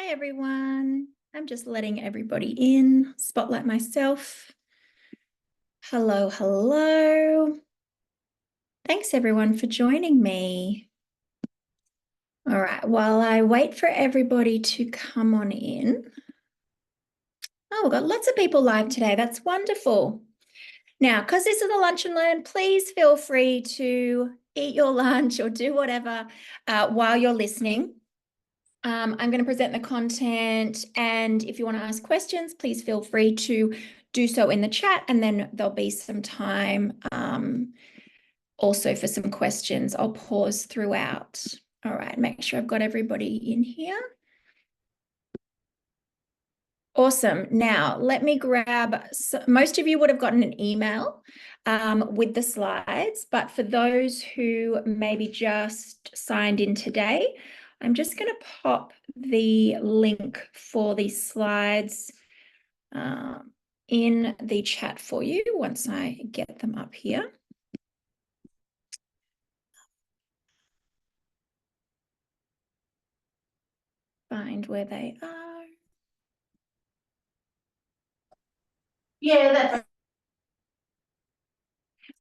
Hi, everyone. I'm just letting everybody in, spotlight myself. Hello, hello. Thanks, everyone, for joining me. All right, while I wait for everybody to come on in. Oh, we've got lots of people live today. That's wonderful. Now, because this is a lunch and learn, please feel free to eat your lunch or do whatever while you're listening. I'm going to present the content, and if you want to ask questions, please feel free to do so in the chat, and then there'll be some time also for some questions. I'll pause throughout. All right, make sure I've got everybody in here. Awesome. Now, let me grab, most of you would have gotten an email with the slides, but for those who maybe just signed in today, I'm just going to pop the link for these slides in the chat for you once I get them up here. Find where they are. Yeah, that's.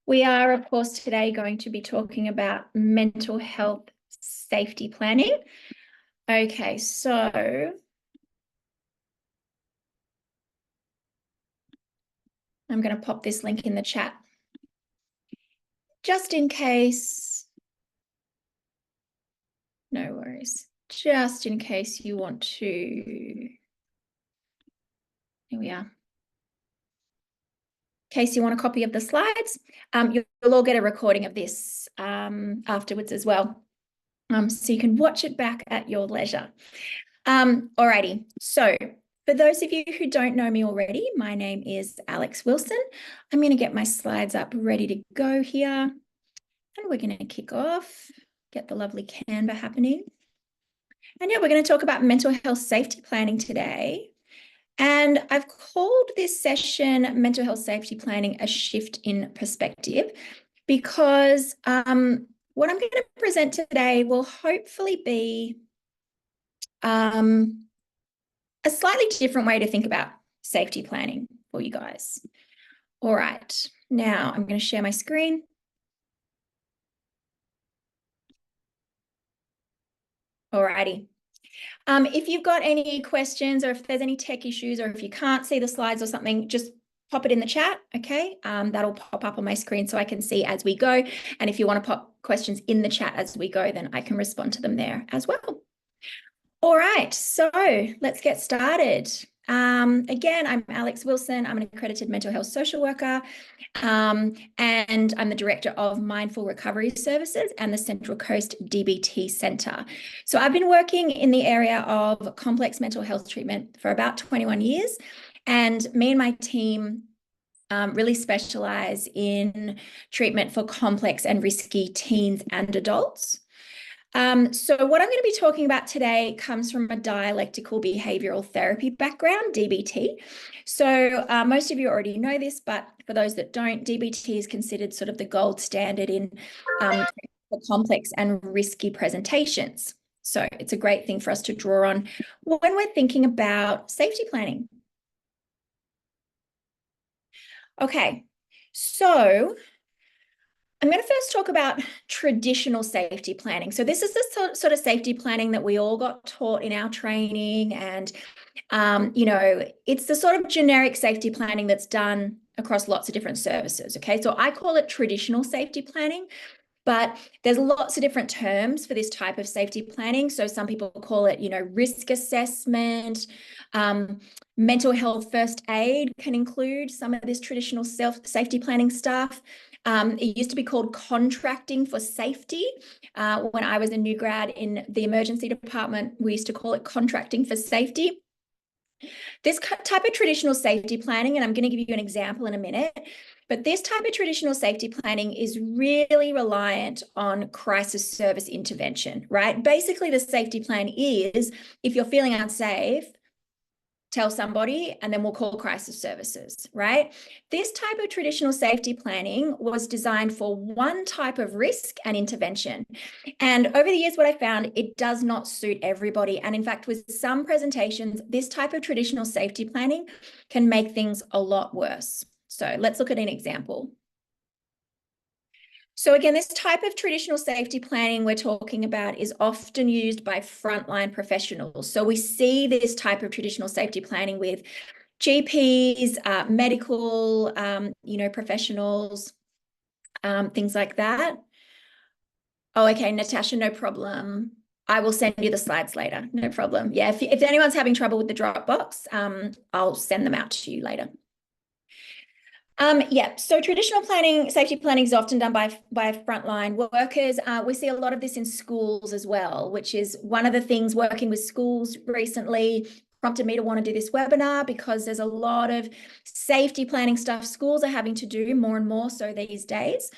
We are, of course, today going to be talking about mental health safety planning. Okay, so I'm going to pop this link in the chat just in case. No worries. Just in case you want to. Here we are. In case you want a copy of the slides, you'll all get a recording of this afterwards as well. So you can watch it back at your leisure. Alrighty, so for those of you who don't know me already, my name is Alex Wilson. I'm going to get my slides up ready to go here, and we're going to kick off, get the lovely Canva happening. And yeah, we're going to talk about mental health safety planning today. And I've called this session Mental Health Safety Planning, a Shift in Perspective, because what I'm going to present today will hopefully be a slightly different way to think about safety planning for you guys. All right, now I'm going to share my screen. All righty. If you've got any questions or if there's any tech issues or if you can't see the slides or something, just pop it in the chat, okay? That'll pop up on my screen so I can see as we go. And if you want to pop questions in the chat as we go, then I can respond to them there as well. All right, so let's get started. Again, I'm Alex Wilson. I'm an accredited mental health social worker, and I'm the director of Mindful Recovery Services and the Central Coast DBT Centre. So I've been working in the area of complex mental health treatment for about 21 years, and me and my team really specialise in treatment for complex and risky teens and adults. So what I'm going to be talking about today comes from a dialectical behavioral therapy background, DBT. So most of you already know this, but for those that don't, DBT is considered sort of the gold standard in for complex and risky presentations. So it's a great thing for us to draw on when we're thinking about safety planning. Okay, so I'm going to first talk about traditional safety planning. So this is the sort of safety planning that we all got taught in our training. And, you know, it's the sort of generic safety planning that's done across lots of different services. Okay, so I call it traditional safety planning, but there's lots of different terms for this type of safety planning. So some people call it, you know, risk assessment, mental health first aid can include some of this traditional safety planning stuff. It used to be called contracting for safety. When I was a new grad in the emergency department, we used to call it contracting for safety. This type of traditional safety planning, and I'm going to give you an example in a minute, but this type of traditional safety planning is really reliant on crisis service intervention, right? Basically, the safety plan is if you're feeling unsafe, tell somebody, and then we'll call crisis services, right? This type of traditional safety planning was designed for one type of risk and intervention. And over the years, what I found, it does not suit everybody. And in fact, with some presentations, this type of traditional safety planning can make things a lot worse. So let's look at an example. So again, this type of traditional safety planning we're talking about is often used by frontline professionals. So we see this type of traditional safety planning with GPs, medical, professionals, things like that. Oh, okay, Natasha, no problem. I will send you the slides later. No problem. Yeah, if anyone's having trouble with the Dropbox, I'll send them out to you later. Yeah, so traditional planning, safety planning is often done by frontline workers. We see a lot of this in schools as well, which is one of the things working with schools recently prompted me to want to do this webinar, because there's a lot of safety planning stuff schools are having to do more and more so these days.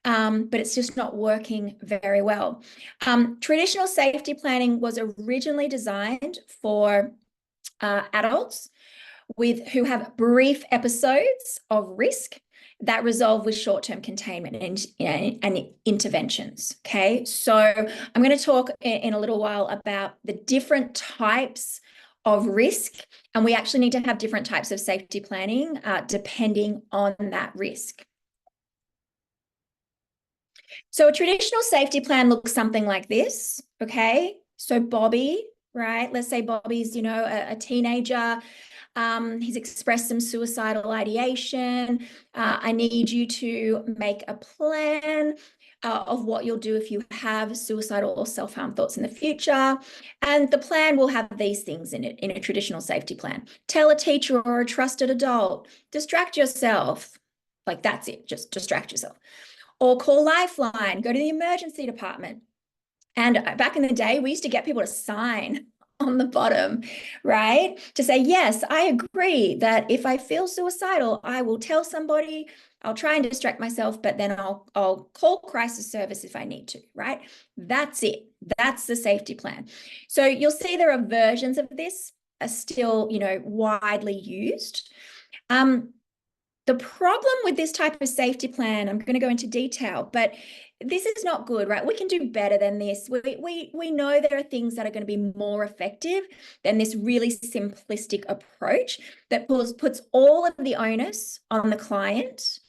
But it's just not working very well. Traditional safety planning was originally designed for adults who have brief episodes of risk that resolve with short-term containment and interventions. Okay, so I'm going to talk in a little while about the different types of risk, and we actually need to have different types of safety planning depending on that risk. So a traditional safety plan looks something like this. Okay, so Bobby, right? Let's say Bobby's, a teenager. He's expressed some suicidal ideation. I need you to make a plan of what you'll do if you have suicidal or self-harm thoughts in the future. And the plan will have these things in it in a traditional safety plan. Tell a teacher or a trusted adult. Distract yourself. Like, that's it. Just distract yourself. Or call Lifeline. Go to the emergency department. And back in the day, we used to get people to sign on the bottom, right? To say, yes, I agree that if I feel suicidal, I will tell somebody, I'll try and distract myself, but then I'll call crisis service if I need to, right? That's it. That's the safety plan. So you'll see there are versions of this are still, widely used. The problem with this type of safety plan, I'm going to go into detail, but this is not good, right? We can do better than this. We know there are things that are going to be more effective than this really simplistic approach that puts all of the onus on the client,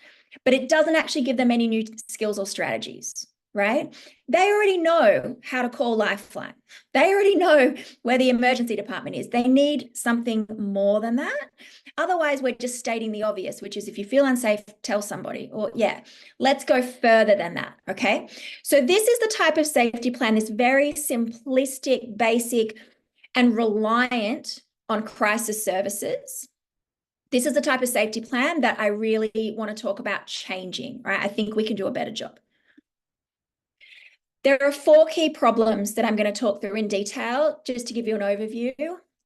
but it doesn't actually give them any new skills or strategies, right? They already know how to call Lifeline. They already know where the emergency department is. They need something more than that. Otherwise, we're just stating the obvious, which is if you feel unsafe, tell somebody. Or yeah, let's go further than that, okay? So this is the type of safety plan, this very simplistic, basic, and reliant on crisis services. This is the type of safety plan that I really want to talk about changing, right? I think we can do a better job. There are 4 key problems that I'm going to talk through in detail, just to give you an overview.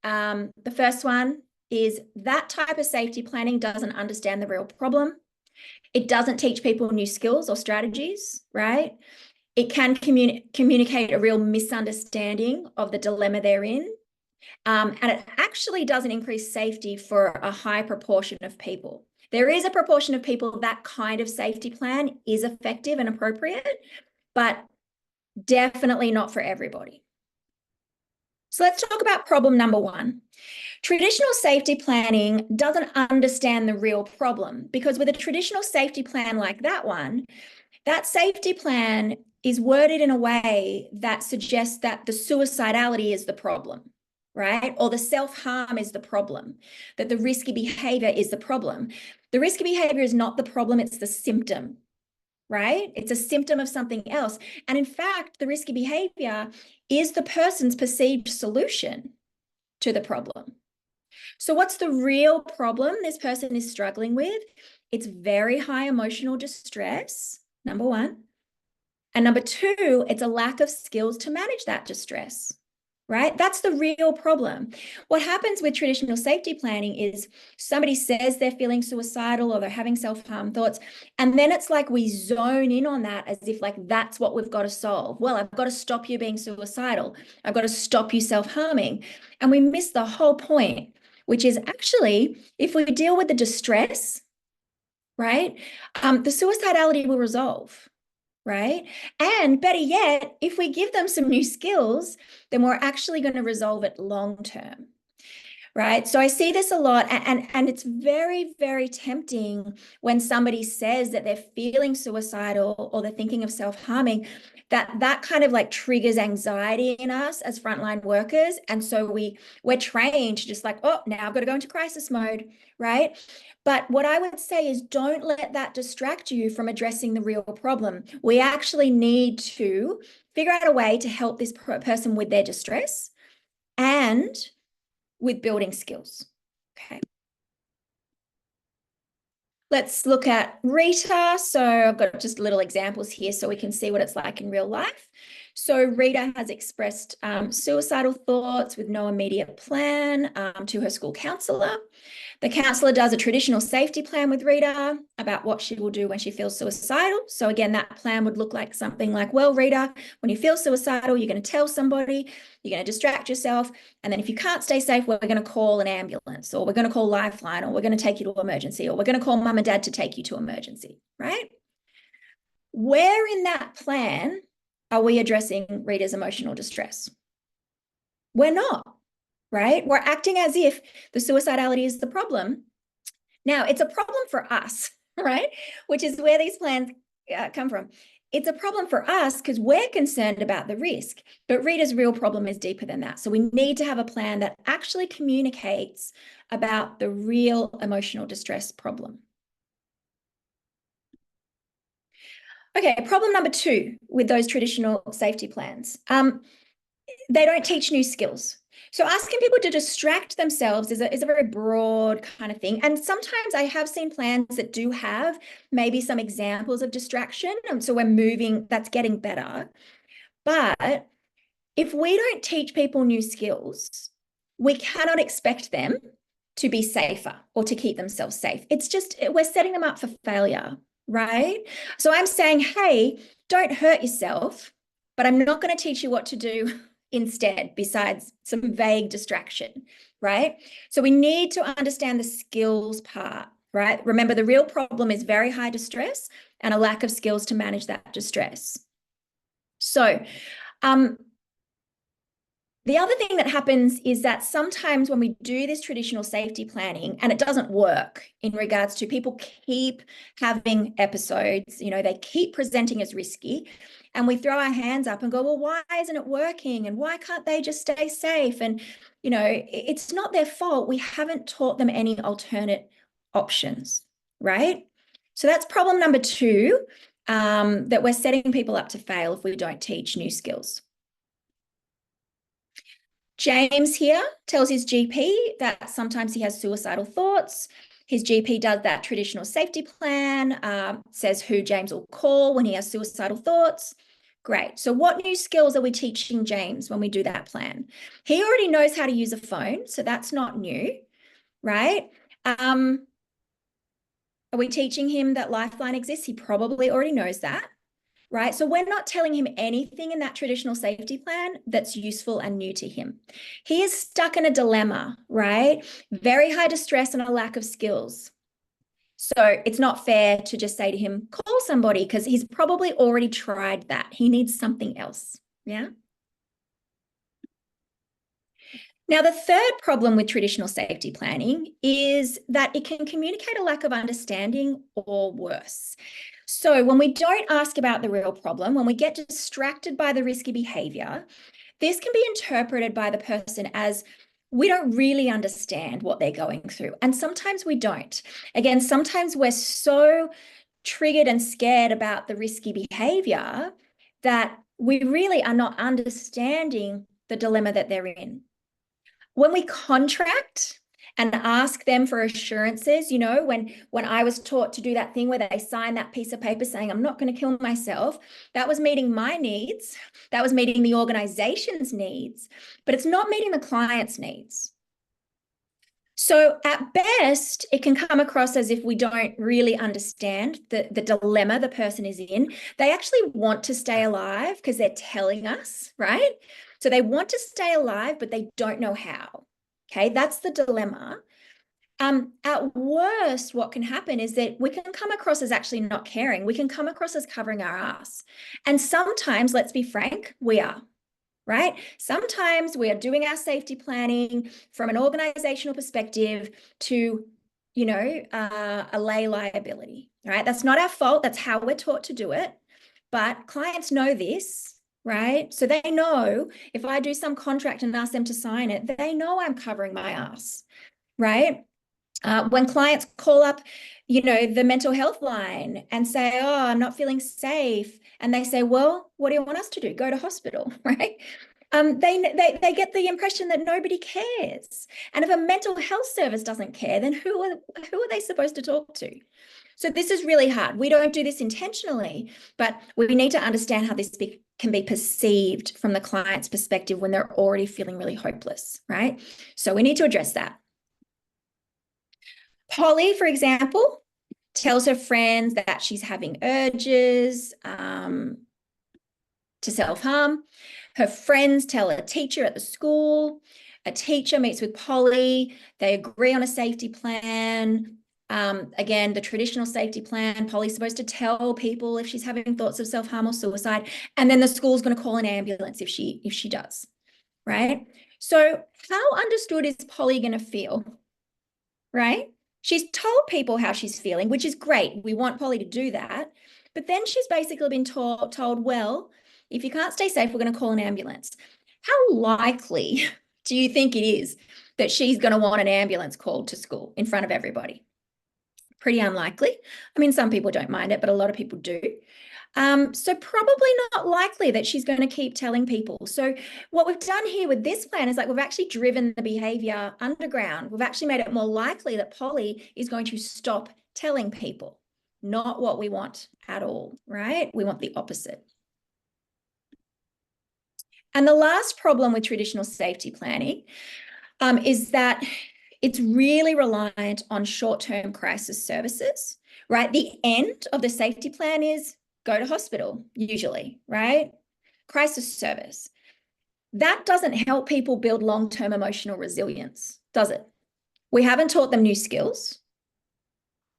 The first one is that type of safety planning doesn't understand the real problem. It doesn't teach people new skills or strategies, right? It can communicate a real misunderstanding of the dilemma they're in. And it actually doesn't increase safety for a high proportion of people. There is a proportion of people that kind of safety plan is effective and appropriate, but definitely not for everybody. So let's talk about problem number 1. Traditional safety planning doesn't understand the real problem, because with a traditional safety plan like that one, that safety plan is worded in a way that suggests that the suicidality is the problem, right? Or the self-harm is the problem, that the risky behavior is the problem. The risky behavior is not the problem, it's the symptom, right? It's a symptom of something else. And in fact, the risky behavior is the person's perceived solution to the problem. So what's the real problem this person is struggling with? It's very high emotional distress, number 1. And number 2, it's a lack of skills to manage that distress, right? That's the real problem. What happens with traditional safety planning is somebody says they're feeling suicidal or they're having self-harm thoughts, and then it's like we zone in on that as if like that's what we've got to solve. Well, I've got to stop you being suicidal. I've got to stop you self-harming. And we miss the whole point, which is actually, if we deal with the distress, right, the suicidality will resolve, right? And better yet, if we give them some new skills, then we're actually going to resolve it long term. Right. So I see this a lot, and it's very, very tempting when somebody says that they're feeling suicidal or they're thinking of self-harming, that kind of like triggers anxiety in us as frontline workers. And so we're trained to just like, oh, now I've got to go into crisis mode, right? But what I would say is don't let that distract you from addressing the real problem. We actually need to figure out a way to help this person with their distress and with building skills. Okay. Let's look at Rita. So I've got just little examples here so we can see what it's like in real life. So Rita has expressed suicidal thoughts with no immediate plan to her school counsellor. The counsellor does a traditional safety plan with Rita about what she will do when she feels suicidal. So again, that plan would look like something like, well, Rita, when you feel suicidal, you're going to tell somebody, you're going to distract yourself. And then if you can't stay safe, we're going to call an ambulance, or we're going to call Lifeline, or we're going to take you to emergency, or we're going to call mum and dad to take you to emergency, right? Where in that plan are we addressing Rita's emotional distress? We're not. Right? We're acting as if the suicidality is the problem. Now, it's a problem for us, right? Which is where these plans come from. It's a problem for us because we're concerned about the risk, but Rita's real problem is deeper than that. So we need to have a plan that actually communicates about the real emotional distress problem. Okay, problem number 2 with those traditional safety plans. They don't teach new skills. So asking people to distract themselves is a very broad kind of thing. And sometimes I have seen plans that do have maybe some examples of distraction. And so we're moving, that's getting better. But if we don't teach people new skills, we cannot expect them to be safer or to keep themselves safe. It's just, we're setting them up for failure, right? So I'm saying, hey, don't hurt yourself, but I'm not going to teach you what to do instead, besides some vague distraction, right? So we need to understand the skills part, right? Remember, the real problem is very high distress and a lack of skills to manage that distress. So, the other thing that happens is that sometimes when we do this traditional safety planning and it doesn't work in regards to people keep having episodes, they keep presenting as risky, and we throw our hands up and go, well, why isn't it working? And why can't they just stay safe? And, it's not their fault. We haven't taught them any alternate options, right? So that's problem number 2, that we're setting people up to fail if we don't teach new skills. James here tells his GP that sometimes he has suicidal thoughts. His GP does that traditional safety plan, says who James will call when he has suicidal thoughts. Great. So what new skills are we teaching James when we do that plan? He already knows how to use a phone, so that's not new, right? Are we teaching him that Lifeline exists? He probably already knows that. Right? So we're not telling him anything in that traditional safety plan that's useful and new to him. He is stuck in a dilemma, right? Very high distress and a lack of skills. So it's not fair to just say to him, call somebody, because he's probably already tried that. He needs something else. Yeah. Now, the third problem with traditional safety planning is that it can communicate a lack of understanding or worse. So when we don't ask about the real problem, when we get distracted by the risky behavior, this can be interpreted by the person as we don't really understand what they're going through. And sometimes we don't. Again, sometimes we're so triggered and scared about the risky behavior that we really are not understanding the dilemma that they're in. When we contract and ask them for assurances, when I was taught to do that thing where they sign that piece of paper saying, I'm not going to kill myself, that was meeting my needs, that was meeting the organization's needs, but it's not meeting the client's needs. So at best, it can come across as if we don't really understand the dilemma the person is in. They actually want to stay alive because they're telling us, right? So they want to stay alive, but they don't know how. Okay, that's the dilemma. At worst, what can happen is that we can come across as actually not caring. We can come across as covering our ass. And sometimes, let's be frank, we are, right? Sometimes we are doing our safety planning from an organizational perspective to, allay liability, right? That's not our fault. That's how we're taught to do it. But clients know this, right? So they know if I do some contract and ask them to sign it, they know I'm covering my ass, right? When clients call up, the mental health line and say, oh, I'm not feeling safe. And they say, well, what do you want us to do? Go to hospital, right? They get the impression that nobody cares. And if a mental health service doesn't care, then who are they supposed to talk to? So this is really hard. We don't do this intentionally, but we need to understand how this can be perceived from the client's perspective when they're already feeling really hopeless, right? So we need to address that. Polly, for example, tells her friends that she's having urges to self-harm. Her friends tell a teacher at the school. A teacher meets with Polly. They agree on a safety plan. Again, the traditional safety plan, Polly's supposed to tell people if she's having thoughts of self-harm or suicide, and then the school's going to call an ambulance if she does, right? So how understood is Polly going to feel, right? She's told people how she's feeling, which is great. We want Polly to do that. But then she's basically been told, well, if you can't stay safe, we're going to call an ambulance. How likely do you think it is that she's going to want an ambulance called to school in front of everybody? Pretty unlikely. I mean, some people don't mind it, but a lot of people do. So probably not likely that she's going to keep telling people. So what we've done here with this plan is we've actually driven the behavior underground. We've actually made it more likely that Polly is going to stop telling people. Not what we want at all, right? We want the opposite. And the last problem with traditional safety planning is that it's really reliant on short-term crisis services, right? The end of the safety plan is go to hospital, usually, right? Crisis service. That doesn't help people build long-term emotional resilience, does it? We haven't taught them new skills.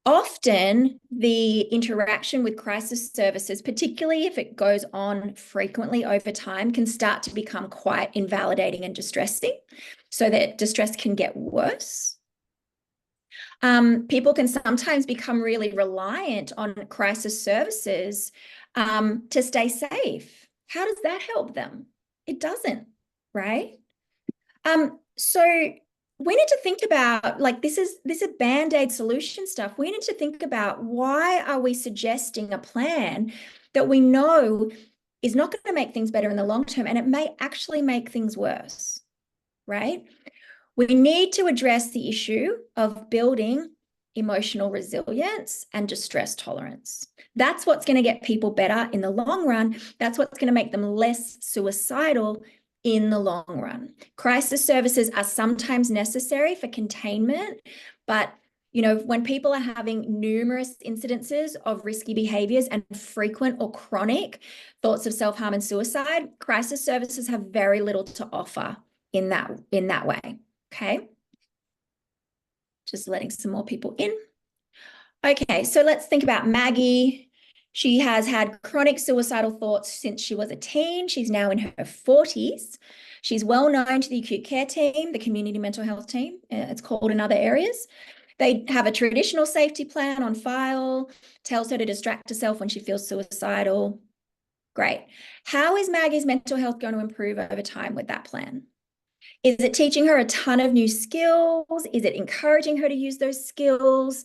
Often the interaction with crisis services, particularly if it goes on frequently over time, can start to become quite invalidating and distressing, so that distress can get worse. People can sometimes become really reliant on crisis services to stay safe. How does that help them? It doesn't, right? So we need to think about, this is Band-Aid solution stuff. We need to think about, why are we suggesting a plan that we know is not going to make things better in the long term, and it may actually make things worse, right? We need to address the issue of building emotional resilience and distress tolerance. That's what's going to get people better in the long run. That's what's going to make them less suicidal in the long run. Crisis services are sometimes necessary for containment, but when people are having numerous incidences of risky behaviors and frequent or chronic thoughts of self-harm and suicide, crisis services have very little to offer in that way. Okay. Just letting some more people in. Okay, so let's think about Maggie. She has had chronic suicidal thoughts since she was a teen. She's now in her 40s. She's well known to the acute care team, the community mental health team, it's called in other areas. They have a traditional safety plan on file, tells her to distract herself when she feels suicidal. Great. How is Maggie's mental health going to improve over time with that plan? Is it teaching her a ton of new skills? Is it encouraging her to use those skills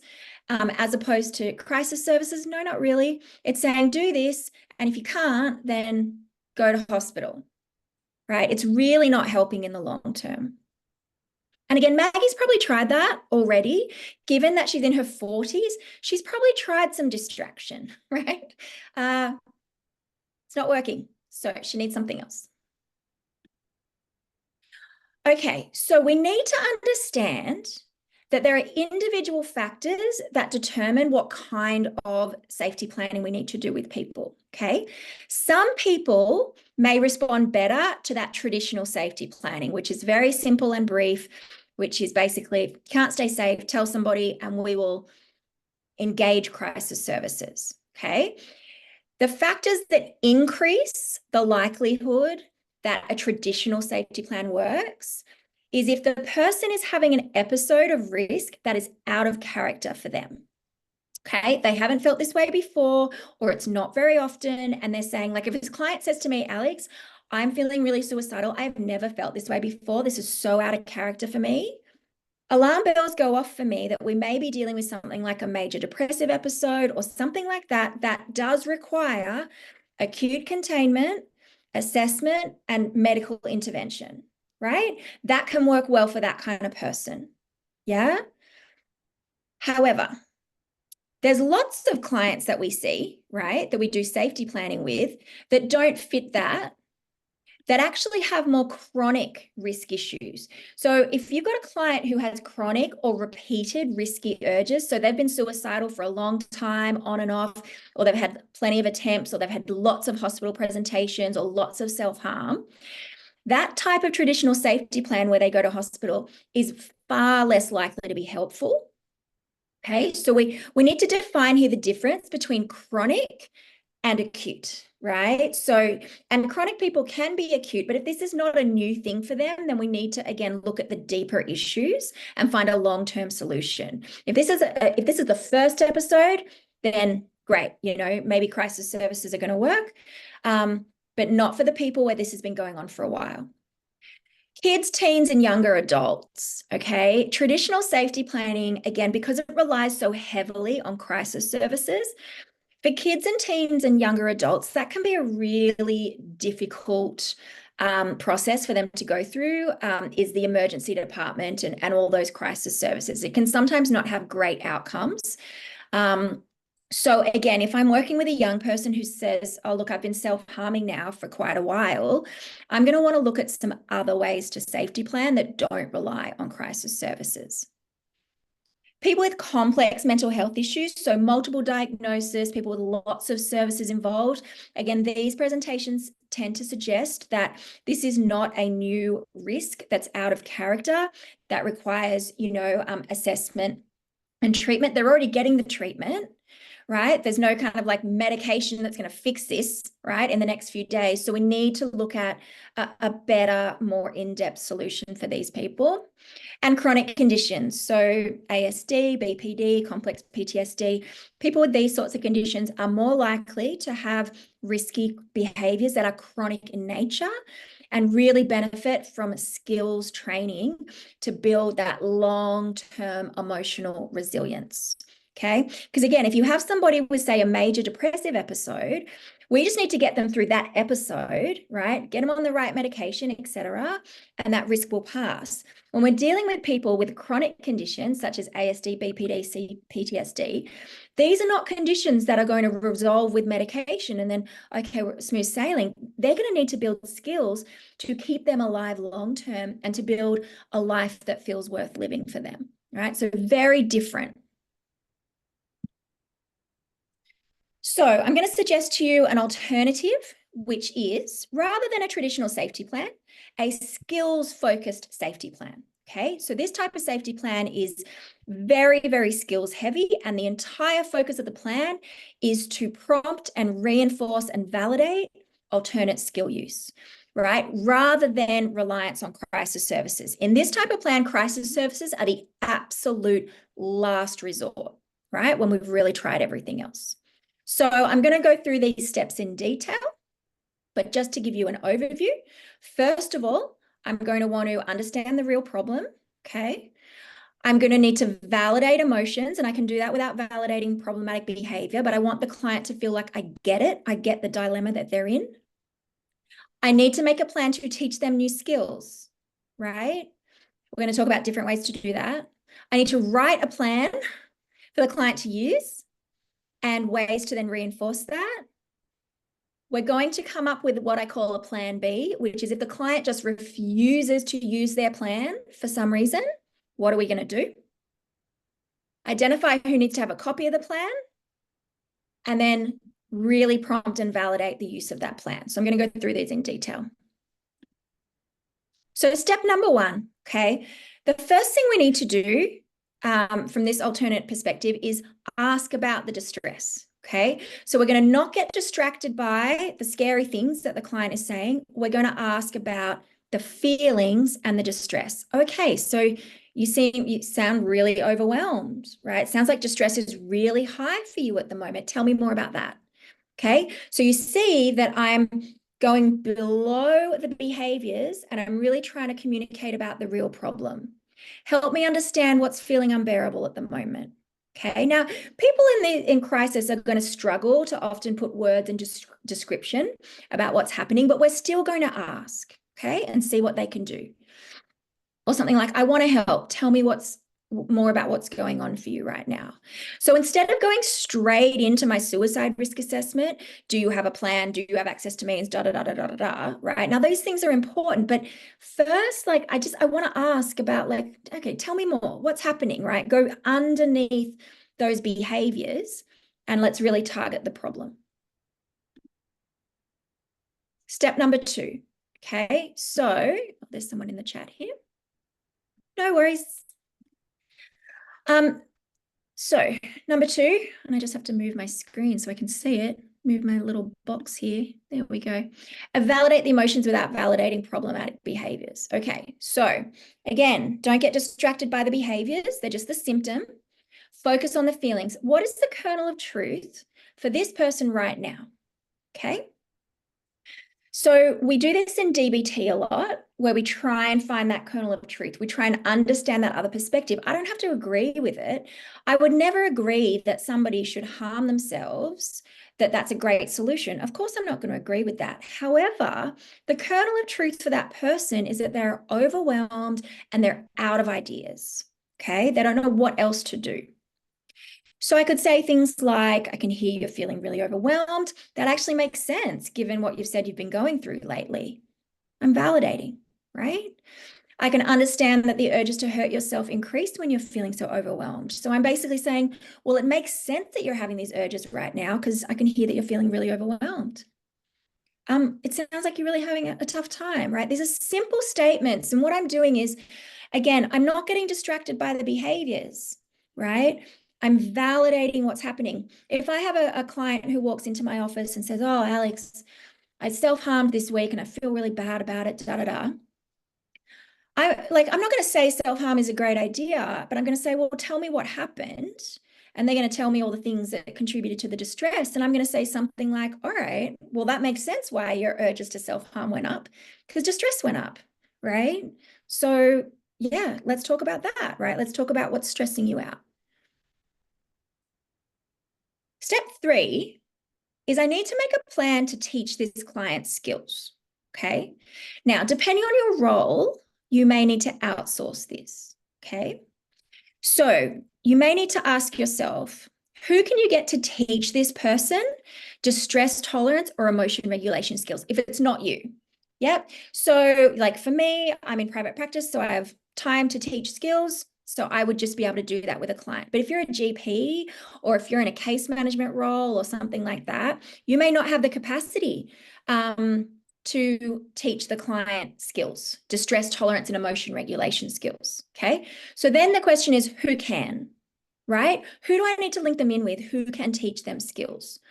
as opposed to crisis services? No, not really. It's saying, do this, and if you can't, then go to hospital, right? It's really not helping in the long term. And again, Maggie's probably tried that already. Given that she's in her 40s, she's probably tried some distraction, right? It's not working, so she needs something else. Okay, so we need to understand that there are individual factors that determine what kind of safety planning we need to do with people, okay? Some people may respond better to that traditional safety planning, which is very simple and brief. which is basically, if you can't stay safe, tell somebody and we will engage crisis services, okay? The factors that increase the likelihood that a traditional safety plan works is if the person is having an episode of risk that is out of character for them. Okay, they haven't felt this way before, or it's not very often. And they're saying, like, if this client says to me, Alex, I'm feeling really suicidal. I've never felt this way before. This is so out of character for me. Alarm bells go off for me that we may be dealing with something like a major depressive episode or something like that, that does require acute containment, assessment, and medical intervention, right? That can work well for that kind of person. Yeah. However, there's lots of clients that we see, right, that we do safety planning with that don't fit that actually have more chronic risk issues. So if you've got a client who has chronic or repeated risky urges, so they've been suicidal for a long time on and off, or they've had plenty of attempts, or they've had lots of hospital presentations or lots of self-harm, that type of traditional safety plan where they go to hospital is far less likely to be helpful. Okay, so we need to define here the difference between chronic and acute, right? So, and chronic people can be acute, but if this is not a new thing for them, then we need to, again, look at the deeper issues and find a long-term solution. If this is the first episode, then great, you know, maybe crisis services are going to work, but not for the people where this has been going on for a while. Kids, teens, and younger adults, okay? Traditional safety planning, again, because it relies so heavily on crisis services, for kids and teens and younger adults, that can be a really difficult process for them to go through, is the emergency department and all those crisis services. It can sometimes not have great outcomes. So again, if I'm working with a young person who says, oh, look, I've been self-harming now for quite a while, I'm going to want to look at some other ways to safety plan that don't rely on crisis services. People with complex mental health issues, so multiple diagnoses, people with lots of services involved. Again, these presentations tend to suggest that this is not a new risk that's out of character, that requires, you know, assessment and treatment. They're already getting the treatment, right? There's no kind of like medication that's going to fix this, right, in the next few days. So we need to look at a better, more in-depth solution for these people. And chronic conditions, so ASD, BPD, complex PTSD, people with these sorts of conditions are more likely to have risky behaviors that are chronic in nature and really benefit from skills training to build that long-term emotional resilience. Okay, because again, if you have somebody with, say, a major depressive episode, we just need to get them through that episode, right? Get them on the right medication, etc., and that risk will pass. When we're dealing with people with chronic conditions such as ASD, BPD, PTSD, these are not conditions that are going to resolve with medication and then, okay, we're smooth sailing. They're going to need to build skills to keep them alive long-term and to build a life that feels worth living for them, right? So very different. So I'm going to suggest to you an alternative, which is, rather than a traditional safety plan, a skills-focused safety plan. Okay, so this type of safety plan is very, very skills heavy, and the entire focus of the plan is to prompt and reinforce and validate alternate skill use, right? Rather than reliance on crisis services. In this type of plan, crisis services are the absolute last resort, right? When we've really tried everything else. So I'm going to go through these steps in detail, but just to give you an overview, first of all, I'm going to want to understand the real problem, okay? I'm going to need to validate emotions, and I can do that without validating problematic behavior, but I want the client to feel like I get it. I get the dilemma that they're in. I need to make a plan to teach them new skills, right? We're going to talk about different ways to do that. I need to write a plan for the client to use and ways to then reinforce that. We're going to come up with what I call a plan B, which is if the client just refuses to use their plan for some reason, what are we going to do? Identify who needs to have a copy of the plan, and then really prompt and validate the use of that plan. So I'm going to go through these in detail. So step number one, okay, the first thing we need to do from this alternate perspective is ask about the distress, okay? So we're going to not get distracted by the scary things that the client is saying. We're going to ask about the feelings and the distress. Okay, so you sound really overwhelmed, right? Sounds like distress is really high for you at the moment. Tell me more about that. Okay, so you see that I'm going below the behaviors and I'm really trying to communicate about the real problem. Help me understand what's feeling unbearable at the moment. Okay, now people in crisis are going to struggle to often put words and description about what's happening, but we're still going to ask, okay, and see what they can do. Or something like, I want to help. Tell me what's more about what's going on for you right now. So instead of going straight into my suicide risk assessment, do you have a plan? Do you have access to means? Da da da da da da. Right now, those things are important, but first, like I want to ask about like, okay, tell me more. What's happening? Right? Go underneath those behaviors, and let's really target the problem. Step number 2. Okay, so there's someone in the chat here. No worries. So number 2, and I just have to move my screen so I can see it, move my little box here. There we go. Validate the emotions without validating problematic behaviors. Okay, so again, don't get distracted by the behaviors. They're just the symptom. Focus on the feelings. What is the kernel of truth for this person right now? Okay. So we do this in DBT a lot, where we try and find that kernel of truth. We try and understand that other perspective. I don't have to agree with it. I would never agree that somebody should harm themselves, that that's a great solution. Of course, I'm not going to agree with that. However, the kernel of truth for that person is that they're overwhelmed and they're out of ideas. Okay, they don't know what else to do. So I could say things like, I can hear you're feeling really overwhelmed. That actually makes sense given what you've said you've been going through lately. I'm validating, right? I can understand that the urges to hurt yourself increase when you're feeling so overwhelmed. So I'm basically saying, well, it makes sense that you're having these urges right now because I can hear that you're feeling really overwhelmed. It sounds like you're really having a tough time, right? These are simple statements. And what I'm doing is, again, I'm not getting distracted by the behaviors, right? I'm validating what's happening. If I have a client who walks into my office and says, oh, Alex, I self-harmed this week and I feel really bad about it, da, da, da. I'm not going to say self-harm is a great idea, but I'm going to say, well, tell me what happened. And they're going to tell me all the things that contributed to the distress. And I'm going to say something like, all right, well, that makes sense why your urges to self-harm went up because distress went up, right? So yeah, let's talk about that, right? Let's talk about what's stressing you out. Step 3 is I need to make a plan to teach this client skills, okay? Now, depending on your role, you may need to outsource this, okay? So you may need to ask yourself, who can you get to teach this person distress tolerance or emotion regulation skills if it's not you? Yep. So like for me, I'm in private practice, so I have time to teach skills. So I would just be able to do that with a client. But if you're a GP or if you're in a case management role or something like that, you may not have the capacity to teach the client skills, distress tolerance and emotion regulation skills. Okay. So then the question is, who can, right? Who do I need to link them in with? Who can teach them skills?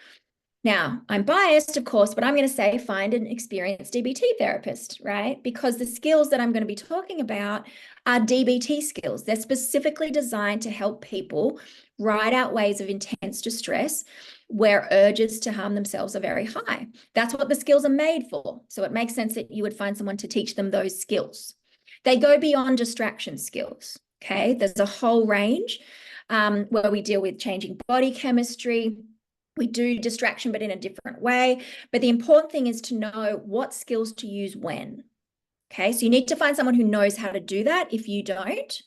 Now, I'm biased, of course, but I'm going to say find an experienced DBT therapist, right? Because the skills that I'm going to be talking about are DBT skills. They're specifically designed to help people ride out waves of intense distress where urges to harm themselves are very high. That's what the skills are made for. So it makes sense that you would find someone to teach them those skills. They go beyond distraction skills, okay? There's a whole range where we deal with changing body chemistry. We do distraction, but in a different way. But the important thing is to know what skills to use when. Okay, so you need to find someone who knows how to do that if you don't.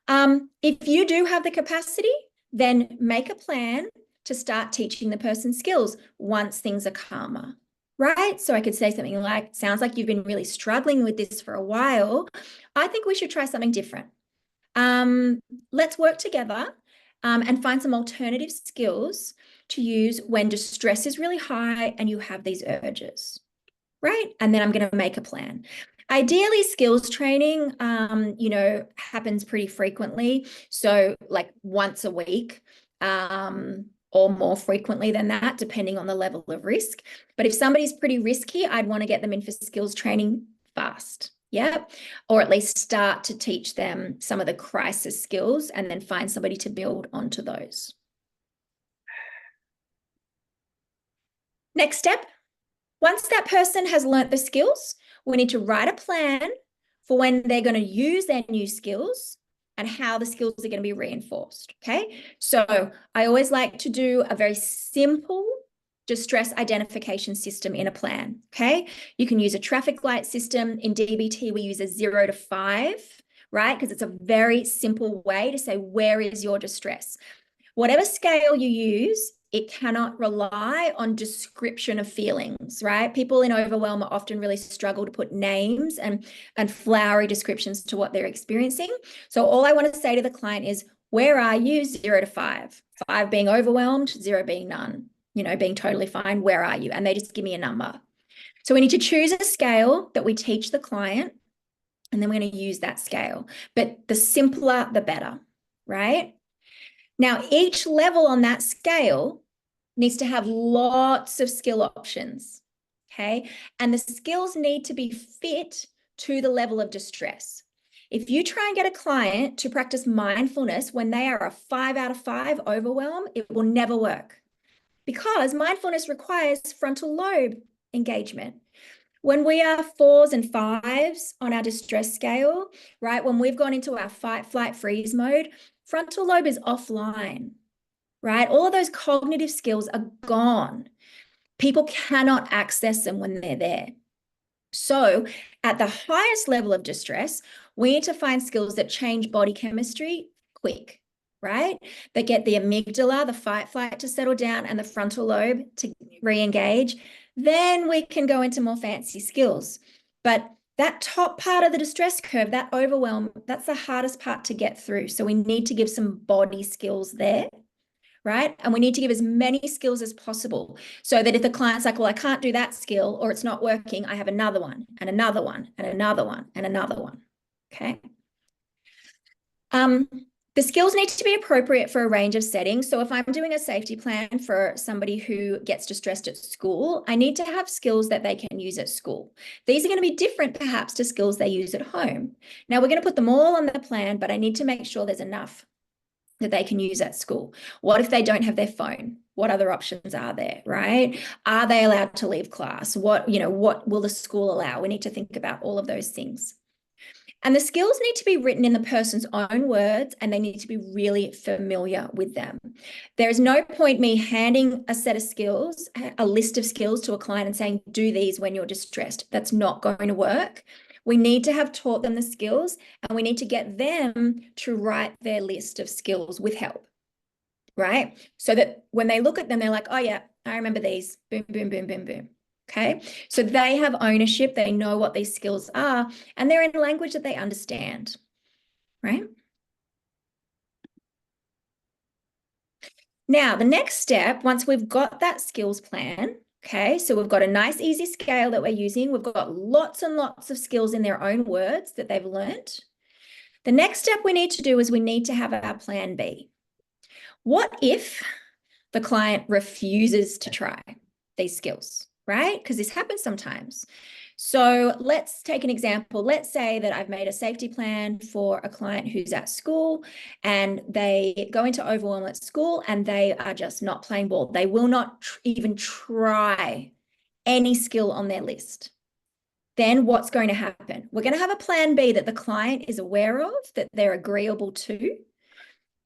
If you do have the capacity, then make a plan to start teaching the person skills once things are calmer, right? So I could say something like, sounds like you've been really struggling with this for a while. I think we should try something different. Let's work together and find some alternative skills to use when distress is really high and you have these urges, right? And then I'm going to make a plan. Ideally, skills training, happens pretty frequently. So like once a week, or more frequently than that, depending on the level of risk. But if somebody's pretty risky, I'd want to get them in for skills training fast. Yeah. Or at least start to teach them some of the crisis skills and then find somebody to build onto those. Next step, once that person has learnt the skills, we need to write a plan for when they're going to use their new skills and how the skills are going to be reinforced. Okay. So I always like to do a very simple distress identification system in a plan. Okay. You can use a traffic light system. In DBT, we use a 0 to 5, right? Because it's a very simple way to say, where is your distress? Whatever scale you use, it cannot rely on description of feelings, right? People in overwhelm often really struggle to put names and flowery descriptions to what they're experiencing. So all I want to say to the client is, where are you? 0 to 5. 5 being overwhelmed, 0 being none, being totally fine. Where are you? And they just give me a number. So we need to choose a scale that we teach the client, and then we're going to use that scale. But the simpler, the better, right? Now, each level on that scale needs to have lots of skill options, okay? And the skills need to be fit to the level of distress. If you try and get a client to practice mindfulness when they are a 5 out of 5 overwhelm, it will never work, because mindfulness requires frontal lobe engagement. When we are 4s and 5s on our distress scale, right, when we've gone into our fight, flight, freeze mode, frontal lobe is offline, right? All of those cognitive skills are gone. People cannot access them when they're there. So at the highest level of distress, we need to find skills that change body chemistry quick, right? That get the amygdala, the fight flight, to settle down and the frontal lobe to re-engage. Then we can go into more fancy skills. But that top part of the distress curve, that overwhelm, that's the hardest part to get through. So we need to give some body skills there, right? And we need to give as many skills as possible, so that if the client's like, well, I can't do that skill, or it's not working, I have another one and another one and another one and another one. Okay. The skills need to be appropriate for a range of settings. So if I'm doing a safety plan for somebody who gets distressed at school, I need to have skills that they can use at school. These are going to be different perhaps to skills they use at home. Now we're going to put them all on the plan, but I need to make sure there's enough that they can use at school. What if they don't have their phone? What other options are there, right? Are they allowed to leave class? What will the school allow? We need to think about all of those things. And the skills need to be written in the person's own words, and they need to be really familiar with them. There is no point me handing a set of skills, a list of skills to a client and saying, do these when you're distressed. That's not going to work. We need to have taught them the skills, and we need to get them to write their list of skills with help, right? So that when they look at them, they're like, oh yeah, I remember these, boom, boom, boom, boom, boom. Okay, so they have ownership, they know what these skills are, and they're in a language that they understand, right? Now, the next step, once we've got that skills plan, okay, so we've got a nice, easy scale that we're using, we've got lots and lots of skills in their own words that they've learnt. The next step we need to do is we need to have our plan B. What if the client refuses to try these skills, right? Because this happens sometimes. So let's take an example. Let's say that I've made a safety plan for a client who's at school, and they go into overwhelm at school and they are just not playing ball. They will not even try any skill on their list. Then what's going to happen? We're going to have a plan B that the client is aware of, that they're agreeable to,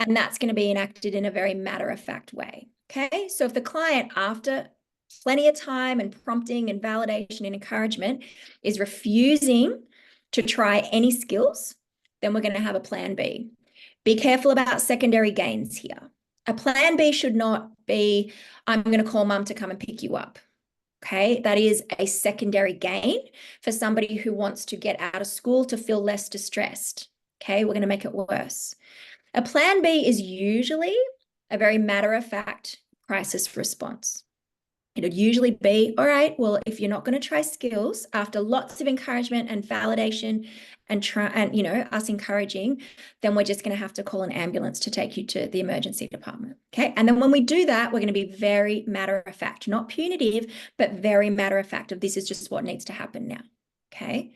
and that's going to be enacted in a very matter-of-fact way. Okay, so if the client, after plenty of time and prompting and validation and encouragement, is refusing to try any skills, then we're going to have a plan B. Be careful about secondary gains here. A plan B should not be, I'm going to call mum to come and pick you up. Okay, that is a secondary gain for somebody who wants to get out of school to feel less distressed. Okay, we're going to make it worse. A plan B is usually a very matter-of-fact crisis response. It'd usually be, all right, well, if you're not going to try skills after lots of encouragement and validation and us encouraging, then we're just going to have to call an ambulance to take you to the emergency department. Okay. And then when we do that, we're going to be very matter of fact, not punitive, but very matter of fact of this is just what needs to happen now. Okay.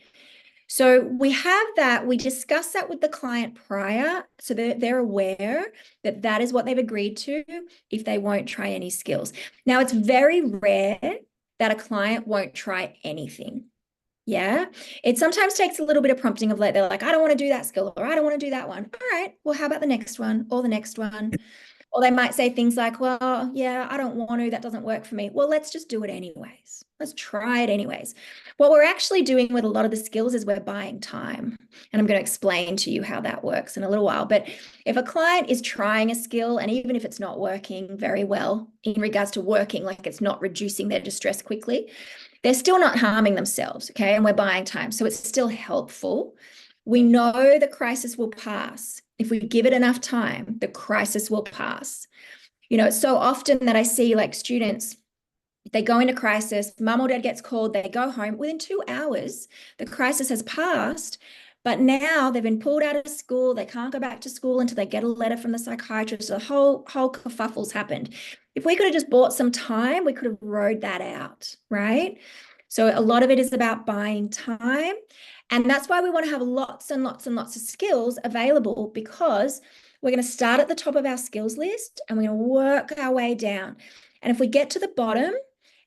So we have that, we discuss that with the client prior, so they're aware that that is what they've agreed to if they won't try any skills. Now, it's very rare that a client won't try anything. Yeah. It sometimes takes a little bit of prompting of like, they're like, I don't want to do that skill, or I don't want to do that one. All right, well, how about the next one or the next one? Or they might say things like, well, yeah, I don't want to, that doesn't work for me. Well, let's just do it anyways. Let's try it anyways. What we're actually doing with a lot of the skills is we're buying time. And I'm going to explain to you how that works in a little while. But if a client is trying a skill, and even if it's not working very well in regards to working, like it's not reducing their distress quickly, they're still not harming themselves. Okay. And we're buying time. So it's still helpful. We know the crisis will pass. If we give it enough time, the crisis will pass. It's so often that I see like students, they go into crisis, mum or dad gets called, they go home. Within 2 hours, the crisis has passed, but now they've been pulled out of school. They can't go back to school until they get a letter from the psychiatrist. The whole kerfuffle's happened. If we could have just bought some time, we could have rode that out, right? So a lot of it is about buying time. And that's why we want to have lots and lots and lots of skills available, because we're going to start at the top of our skills list and we're going to work our way down. And if we get to the bottom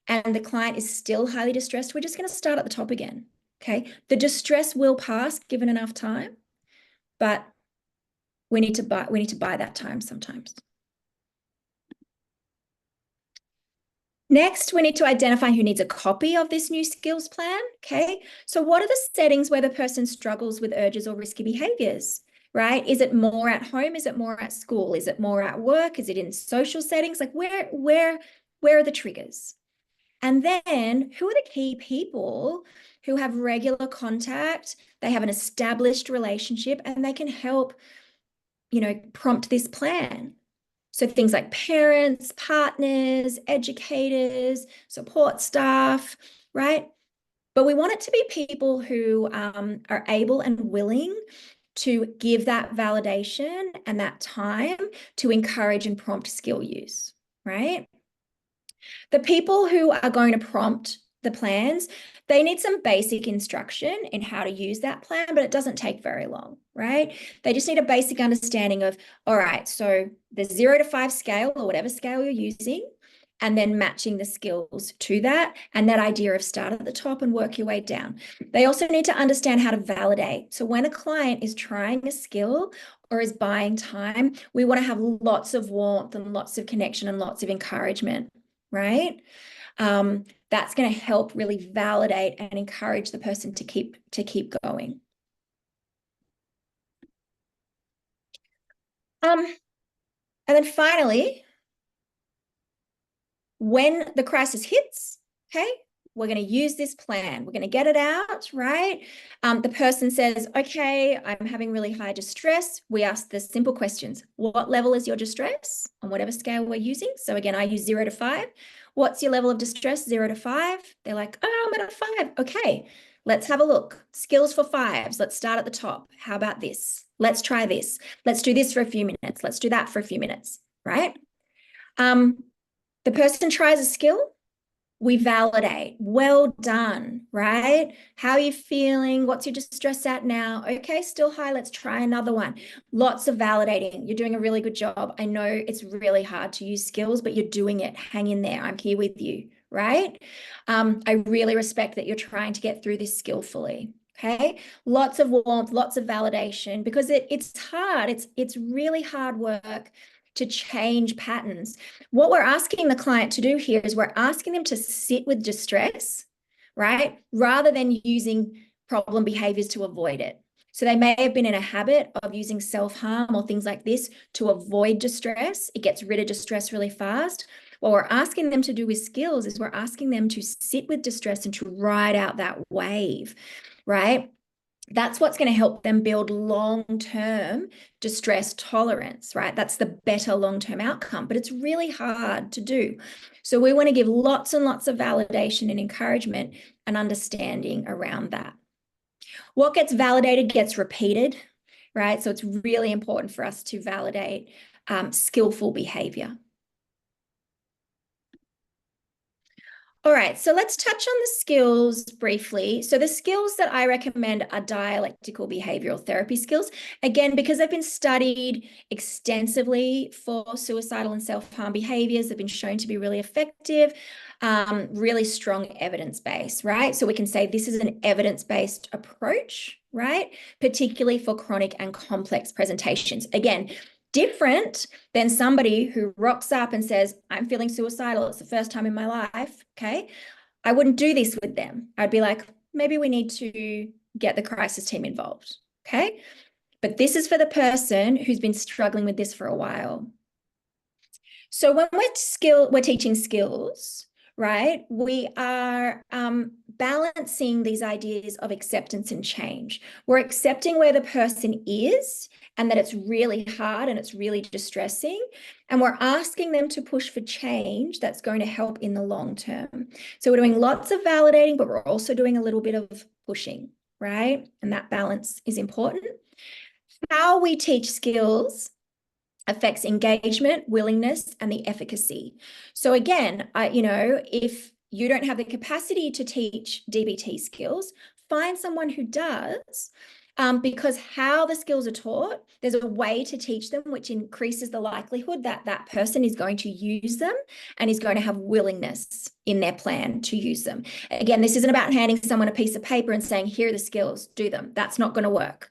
and the client is still highly distressed, we're just going to start at the top again. Okay. The distress will pass given enough time, but we need to buy that time sometimes. Next, we need to identify who needs a copy of this new skills plan. Okay. So what are the settings where the person struggles with urges or risky behaviors, right? Is it more at home? Is it more at school? Is it more at work? Is it in social settings? Like where are the triggers? And then who are the key people who have regular contact? They have an established relationship and they can help, prompt this plan. So things like parents, partners, educators, support staff, right? But we want it to be people who are able and willing to give that validation and that time to encourage and prompt skill use, right? The people who are going to prompt the plans, they need some basic instruction in how to use that plan, but it doesn't take very long, right? They just need a basic understanding of, all right, so the 0 to 5 scale or whatever scale you're using, and then matching the skills to that, and that idea of start at the top and work your way down. They also need to understand how to validate. So when a client is trying a skill or is buying time, we want to have lots of warmth and lots of connection and lots of encouragement, right? That's going to help really validate and encourage the person to keep going. And then finally, when the crisis hits, okay, we're going to use this plan. We're going to get it out, right? The person says, okay, I'm having really high distress. We ask the simple questions. What level is your distress on whatever scale we're using? So again, I use 0 to 5. What's your level of distress? 0 to 5. They're like, oh, I'm at a 5. Okay, let's have a look. Skills for 5s. Let's start at the top. How about this? Let's try this. Let's do this for a few minutes. Let's do that for a few minutes, right? The person tries a skill. We validate. Well done, right? How are you feeling? What's your distress at now? Okay, still high. Let's try another one. Lots of validating. You're doing a really good job. I know it's really hard to use skills, but you're doing it. Hang in there. I'm here with you, right? I really respect that you're trying to get through this skillfully. Okay, lots of warmth, lots of validation, because it's hard. It's really hard work to change patterns. What we're asking the client to do here is we're asking them to sit with distress, right? Rather than using problem behaviors to avoid it. So they may have been in a habit of using self-harm or things like this to avoid distress. It gets rid of distress really fast. What we're asking them to do with skills is we're asking them to sit with distress and to ride out that wave, right? That's what's going to help them build long-term distress tolerance, right? That's the better long-term outcome, but it's really hard to do. So we want to give lots and lots of validation and encouragement and understanding around that. What gets validated gets repeated, right? So it's really important for us to validate skillful behavior. All right, so let's touch on the skills briefly. So the skills that I recommend are dialectical behavioral therapy skills. Again, because they've been studied extensively for suicidal and self-harm behaviors, they've been shown to be really effective, really strong evidence base, right? So we can say this is an evidence-based approach, right? Particularly for chronic and complex presentations. Again, different than somebody who rocks up and says, I'm feeling suicidal. It's the first time in my life. Okay. I wouldn't do this with them. I'd be like, maybe we need to get the crisis team involved. Okay. But this is for the person who's been struggling with this for a while. So when we're teaching skills, right, we are balancing these ideas of acceptance and change. We're accepting where the person is and that it's really hard and it's really distressing. And we're asking them to push for change that's going to help in the long term. So we're doing lots of validating, but we're also doing a little bit of pushing, right? And that balance is important. How we teach skills affects engagement, willingness, and the efficacy. So again, if you don't have the capacity to teach DBT skills, find someone who does, because how the skills are taught, there's a way to teach them which increases the likelihood that that person is going to use them and is going to have willingness in their plan to use them. Again, this isn't about handing someone a piece of paper and saying, here are the skills, do them. That's not going to work.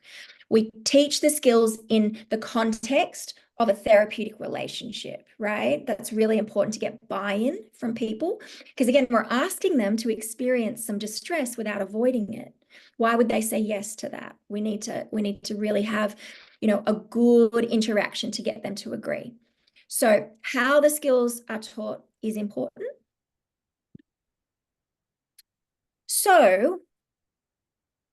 We teach the skills in the context of a therapeutic relationship, right? That's really important to get buy-in from people because again, we're asking them to experience some distress without avoiding it. Why would they say yes to that? We need to really have, a good interaction to get them to agree. So how the skills are taught is important. So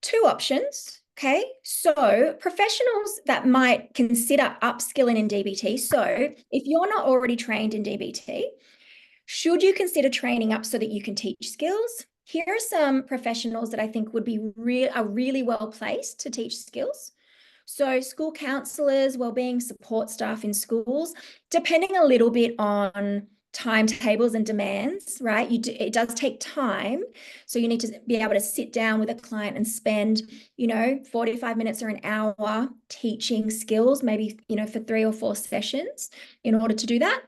2 options. Okay, so professionals that might consider upskilling in DBT. So if you're not already trained in DBT, should you consider training up so that you can teach skills? Here are some professionals that I think would be really well placed to teach skills. So school counselors, wellbeing support staff in schools, depending a little bit on timetables and demands, right? It does take time. So you need to be able to sit down with a client and spend, 45 minutes or an hour teaching skills, maybe, for 3 or 4 sessions in order to do that.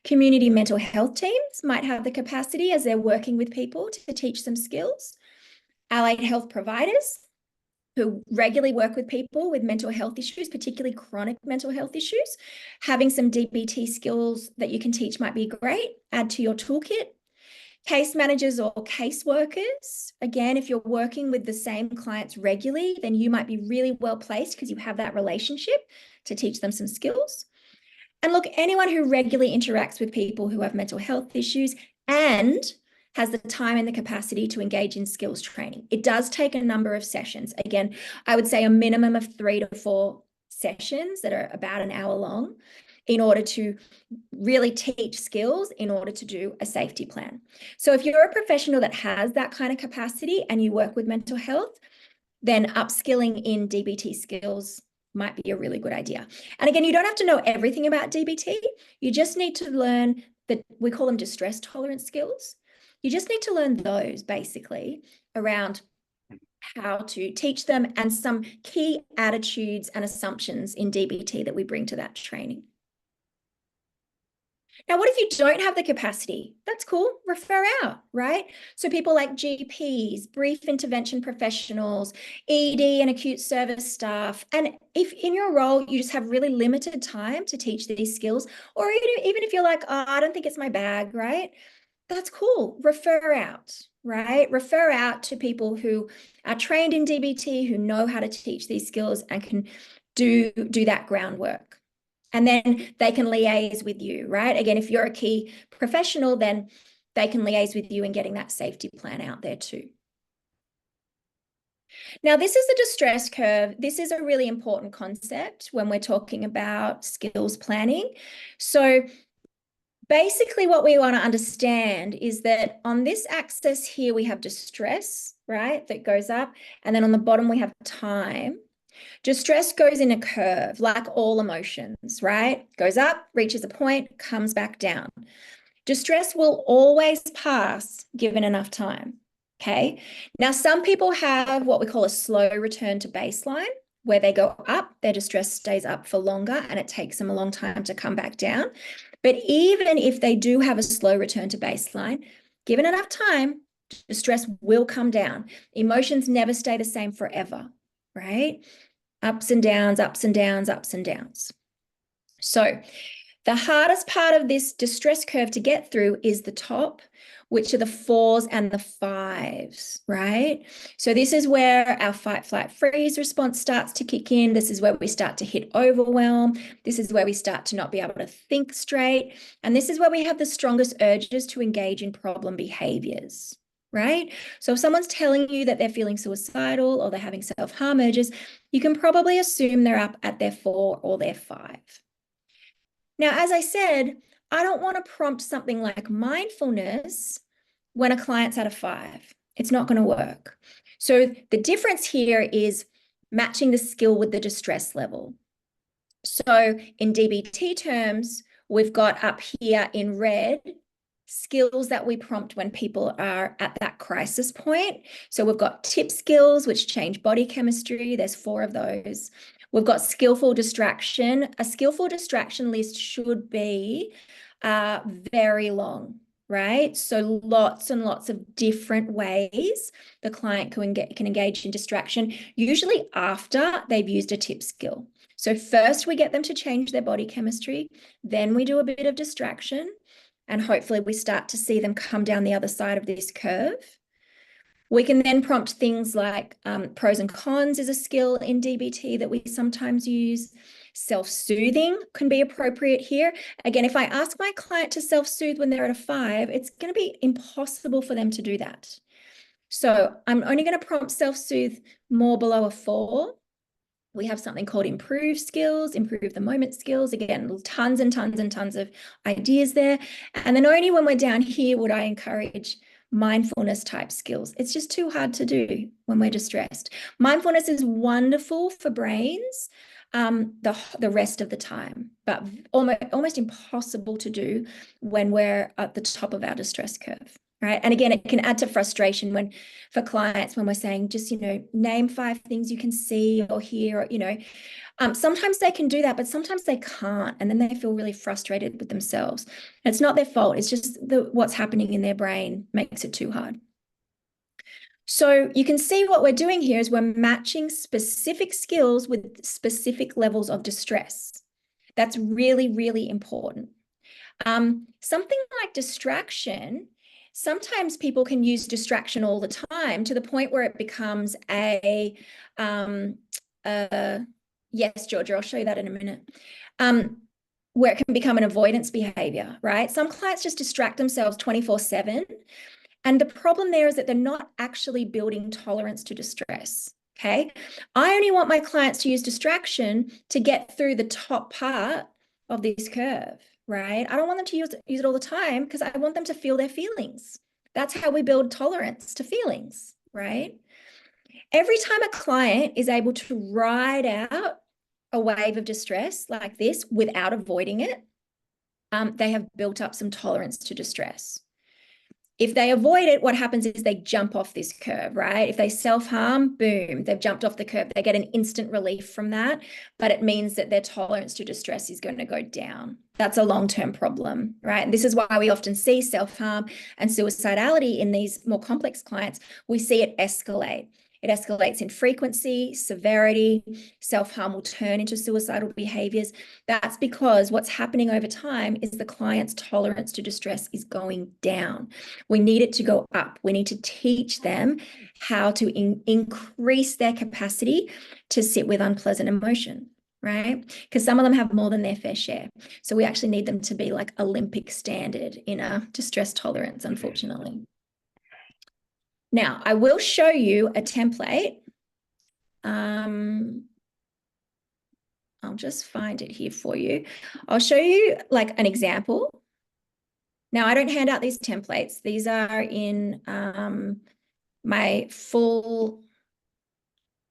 Community mental health teams might have the capacity as they're working with people to teach them skills. Allied health providers who regularly work with people with mental health issues, particularly chronic mental health issues. Having some DBT skills that you can teach might be great. Add to your toolkit. Case managers or caseworkers. Again, if you're working with the same clients regularly, then you might be really well placed because you have that relationship to teach them some skills. And look, anyone who regularly interacts with people who have mental health issues and has the time and the capacity to engage in skills training. It does take a number of sessions. Again, I would say a minimum of 3 to 4 sessions that are about an hour long in order to really teach skills in order to do a safety plan. So if you're a professional that has that kind of capacity and you work with mental health, then upskilling in DBT skills might be a really good idea. And again, you don't have to know everything about DBT. You just need to learn that we call them distress tolerance skills. You just need to learn those basically around how to teach them and some key attitudes and assumptions in DBT that we bring to that training. Now, what if you don't have the capacity? That's cool. Refer out, right? So people like GPs, brief intervention professionals, ED and acute service staff. And if in your role, you just have really limited time to teach these skills, or even if you're like, oh, I don't think it's my bag, right? That's cool. Refer out, right? Refer out to people who are trained in DBT, who know how to teach these skills and can do that groundwork. And then they can liaise with you, right? Again, if you're a key professional, then they can liaise with you in getting that safety plan out there too. Now, this is the distress curve. This is a really important concept when we're talking about skills planning. So basically what we want to understand is that on this axis here, we have distress, right, that goes up. And then on the bottom, we have time. Distress goes in a curve, like all emotions, right? Goes up, reaches a point, comes back down. Distress will always pass given enough time. Okay. Now, some people have what we call a slow return to baseline, where they go up, their distress stays up for longer, and it takes them a long time to come back down. But even if they do have a slow return to baseline, given enough time, distress will come down. Emotions never stay the same forever, right? Ups and downs, ups and downs, ups and downs. So the hardest part of this distress curve to get through is the top, which are the 4s and the 5s, right? So this is where our fight, flight, freeze response starts to kick in. This is where we start to hit overwhelm. This is where we start to not be able to think straight. And this is where we have the strongest urges to engage in problem behaviors, right? So if someone's telling you that they're feeling suicidal or they're having self-harm urges, you can probably assume they're up at their 4 or their 5. Now, as I said, I don't want to prompt something like mindfulness when a client's at a 5. It's not going to work. So the difference here is matching the skill with the distress level. So in DBT terms, we've got up here in red skills that we prompt when people are at that crisis point. So we've got tip skills, which change body chemistry. There's 4 of those. We've got skillful distraction. A skillful distraction list should be very long, right? So lots and lots of different ways the client can engage in distraction, usually after they've used a tip skill. So first we get them to change their body chemistry, then we do a bit of distraction, and hopefully we start to see them come down the other side of this curve. We can then prompt things like pros and cons is a skill in DBT that we sometimes use. Self-soothing can be appropriate here. Again, if I ask my client to self-soothe when they're at a 5, it's going to be impossible for them to do that. So I'm only going to prompt self-soothe more below a 4. We have something called improve skills, improve the moment skills. Again, tons and tons and tons of ideas there. And then only when we're down here would I encourage mindfulness type skills. It's just too hard to do when we're distressed. Mindfulness is wonderful for brains the rest of the time, but almost impossible to do when we're at the top of our distress curve. Right. And again, it can add to frustration for clients when we're saying, just, name 5 things you can see or hear, or, sometimes they can do that, but sometimes they can't. And then they feel really frustrated with themselves. And it's not their fault. It's just what's happening in their brain makes it too hard. So you can see what we're doing here is we're matching specific skills with specific levels of distress. That's really, really important. Something like distraction, sometimes people can use distraction all the time to the point where it becomes yes, Georgia, I'll show you that in a minute, where it can become an avoidance behavior, right? Some clients just distract themselves 24/7. And the problem there is that they're not actually building tolerance to distress, okay? I only want my clients to use distraction to get through the top part of this curve, right? I don't want them to use it all the time because I want them to feel their feelings. That's how we build tolerance to feelings, right? Every time a client is able to ride out a wave of distress like this without avoiding it, they have built up some tolerance to distress. If they avoid it, what happens is they jump off this curve, right? If they self-harm, boom, they've jumped off the curve. They get an instant relief from that, but it means that their tolerance to distress is going to go down. That's a long-term problem, right? And this is why we often see self-harm and suicidality in these more complex clients. We see it escalate. It escalates in frequency, severity. Self-harm will turn into suicidal behaviors. That's because what's happening over time is the client's tolerance to distress is going down. We need it to go up. We need to teach them how to increase their capacity to sit with unpleasant emotion, right? Because some of them have more than their fair share. So we actually need them to be like Olympic standard in a distress tolerance, unfortunately. Now, I will show you a template I'll just find it here for you. I'll show you like an example. Now, I don't hand out these templates. These are in my full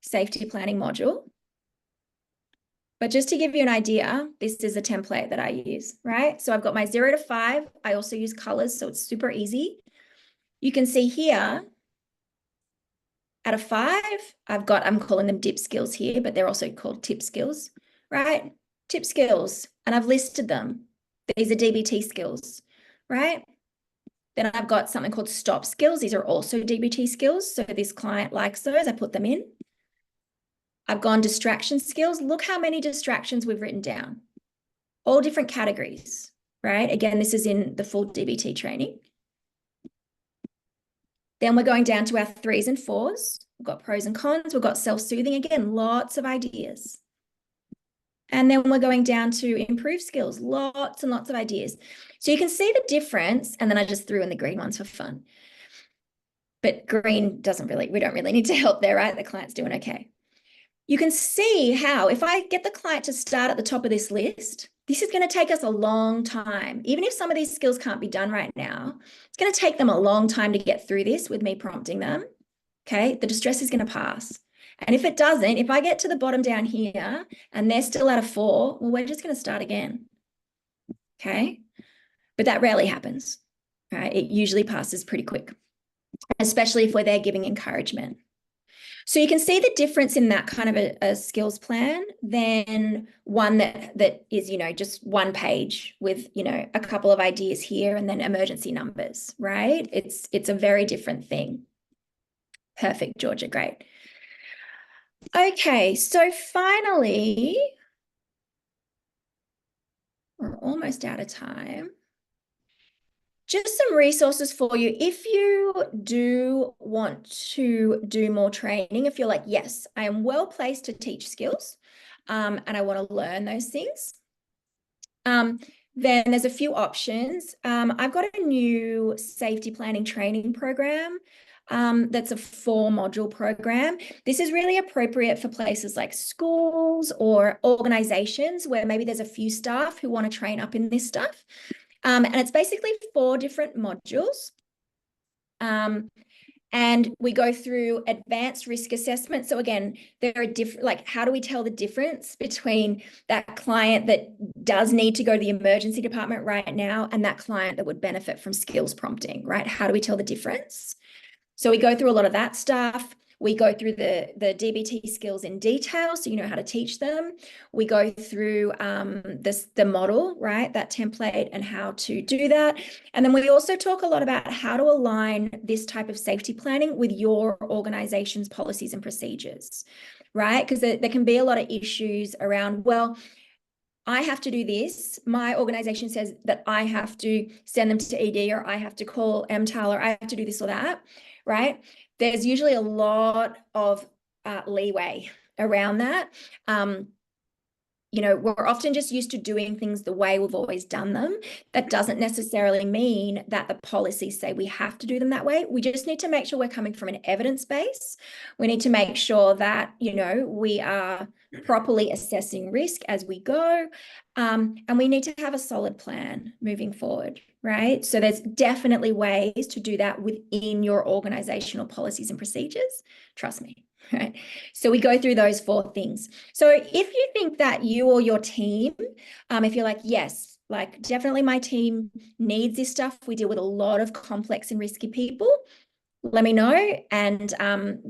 safety planning module. But just to give you an idea, this is a template that I use, right? So I've got my 0 to 5. I also use colors, so it's super easy. You can see here, at a 5, I'm calling them dip skills here, but they're also called tip skills, right? Tip skills, and I've listed them. These are DBT skills, right? Then I've got something called stop skills. These are also DBT skills. So this client likes those, I put them in. I've gone distraction skills. Look how many distractions we've written down. All different categories, right? Again, this is in the full DBT training. Then we're going down to our 3s and 4s. We've got pros and cons. We've got self-soothing. Again, lots of ideas. And then we're going down to improve skills, lots and lots of ideas. So you can see the difference. And then I just threw in the green ones for fun. But green we don't really need to help there, right? The client's doing okay. You can see how if I get the client to start at the top of this list, this is going to take us a long time. Even if some of these skills can't be done right now, it's going to take them a long time to get through this with me prompting them. Okay, the distress is going to pass. And if it doesn't, if I get to the bottom down here and they're still at a 4, well, we're just going to start again. Okay, but that rarely happens, right? It usually passes pretty quick, especially if we're there giving encouragement. So you can see the difference in that kind of a skills plan than one that is, just one page with, a couple of ideas here and then emergency numbers, right? It's a very different thing. Perfect, Georgia, great. Okay, so finally, we're almost out of time. Just some resources for you. If you do want to do more training, if you're like, yes, I am well placed to teach skills and I want to learn those things, then there's a few options. I've got a new safety planning training program that's a 4-module program. This is really appropriate for places like schools or organizations where maybe there's a few staff who want to train up in this stuff. And it's basically 4 different modules. And we go through advanced risk assessment. So again, there are different, like, how do we tell the difference between that client that does need to go to the emergency department right now and that client that would benefit from skills prompting, right? How do we tell the difference? So we go through a lot of that stuff. We go through the DBT skills in detail, so you know how to teach them. We go through the model, right, that template and how to do that. And then we also talk a lot about how to align this type of safety planning with your organization's policies and procedures, right? Because there can be a lot of issues around, well, I have to do this. My organization says that I have to send them to ED or I have to call MTAL or I have to do this or that, right? There's usually a lot of leeway around that. We're often just used to doing things the way we've always done them. That doesn't necessarily mean that the policies say we have to do them that way. We just need to make sure we're coming from an evidence base. We need to make sure that, we are properly assessing risk as we go. And we need to have a solid plan moving forward, right? So there's definitely ways to do that within your organizational policies and procedures. Trust me. Right. So we go through those 4 things. So if you think that you or your team, if you're like, yes, like definitely my team needs this stuff. We deal with a lot of complex and risky people. Let me know. And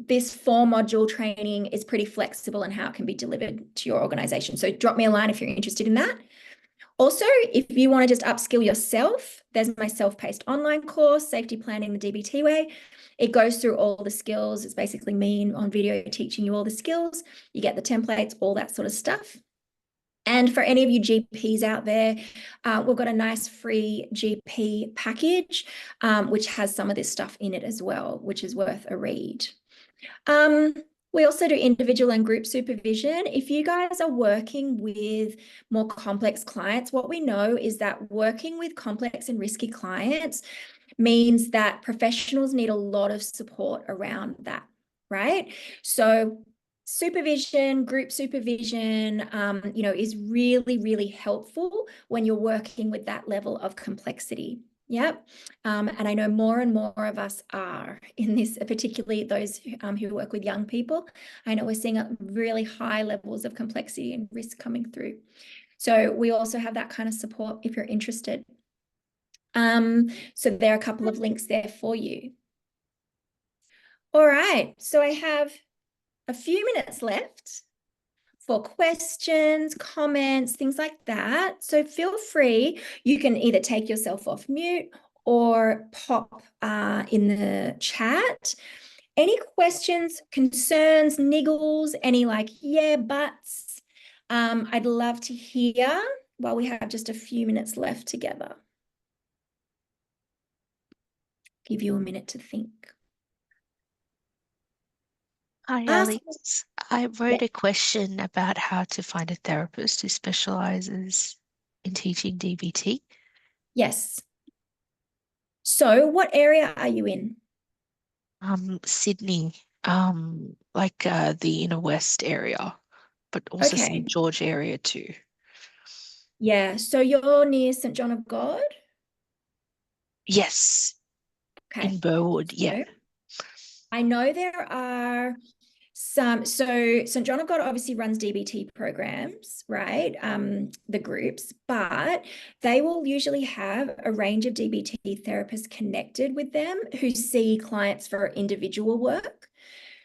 this 4-module training is pretty flexible in how it can be delivered to your organization. So drop me a line if you're interested in that. Also, if you want to just upskill yourself, there's my self-paced online course, Safety Planning the DBT Way. It goes through all the skills. It's basically me on video teaching you all the skills. You get the templates, all that sort of stuff. And for any of you GPs out there, we've got a nice free GP package, which has some of this stuff in it as well, which is worth a read. We also do individual and group supervision. If you guys are working with more complex clients, what we know is that working with complex and risky clients means that professionals need a lot of support around that, right? So supervision, group supervision, is really, really helpful when you're working with that level of complexity. Yep. And I know more and more of us are in this, particularly those who work with young people. I know we're seeing really high levels of complexity and risk coming through. So we also have that kind of support if you're interested. So there are a couple of links there for you. All right. So I have a few minutes left for questions, comments, things like that. So feel free. You can either take yourself off mute or pop in the chat. Any questions, concerns, niggles, any like yeah, buts? I'd love to hear while we have just a few minutes left together. Give you a minute to think. Hi, Ask. Alex. I Yeah. wrote a question about how to find a therapist who specializes in teaching DBT. Yes. So what area are you in? Sydney, like the inner west area, but also Okay. St. George area too. Yeah. So you're near St. John of God? Yes, Okay. in Burwood, yeah. So I know there are some, so St. John of God obviously runs DBT programs, right? The groups, but they will usually have a range of DBT therapists connected with them who see clients for individual work.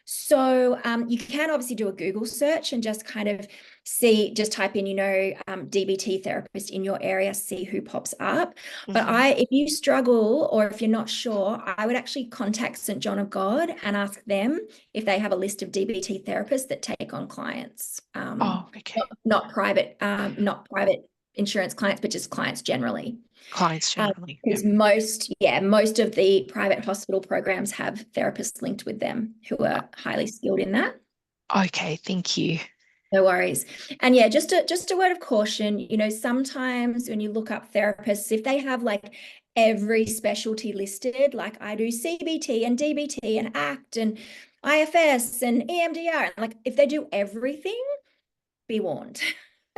So you can obviously do a Google search and just kind of see, just type in, DBT therapist in your area, see who pops up. But Hmm. if you struggle or if you're not sure, I would actually contact St. John of God and ask them if they have a list of DBT therapists that take on clients, Oh, okay. not private insurance clients, but just clients generally. Clients generally. Yeah. Because most of the private hospital programs have therapists linked with them who are highly skilled in that. Okay, thank you. No worries. And yeah, just a word of caution, sometimes when you look up therapists, if they have like every specialty listed, like I do CBT and DBT and ACT and IFS and EMDR, like if they do everything, be warned.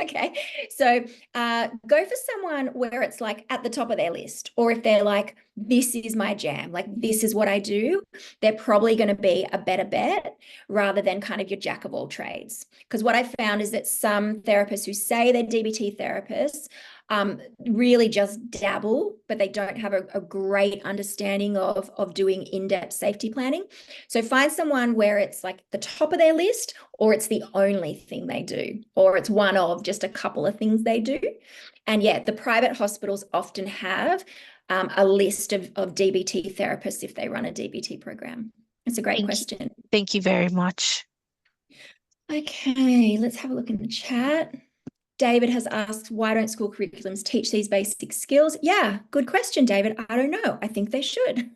Okay. So go for someone where it's like at the top of their list, or if they're like, this is my jam, like this is what I do, they're probably going to be a better bet rather than kind of your jack of all trades. Because what I found is that some therapists who say they're DBT therapists really just dabble, but they don't have a great understanding of doing in-depth safety planning. So find someone where it's like the top of their list, or it's the only thing they do, or it's one of just a couple of things they do. And yeah, the private hospitals often have a list of DBT therapists if they run a DBT program. It's a great Thank you. question. Thank you very much. Okay, let's have a look in the chat. David has asked, why don't school curriculums teach these basic skills? Yeah, good question, David. I don't know. I think they should.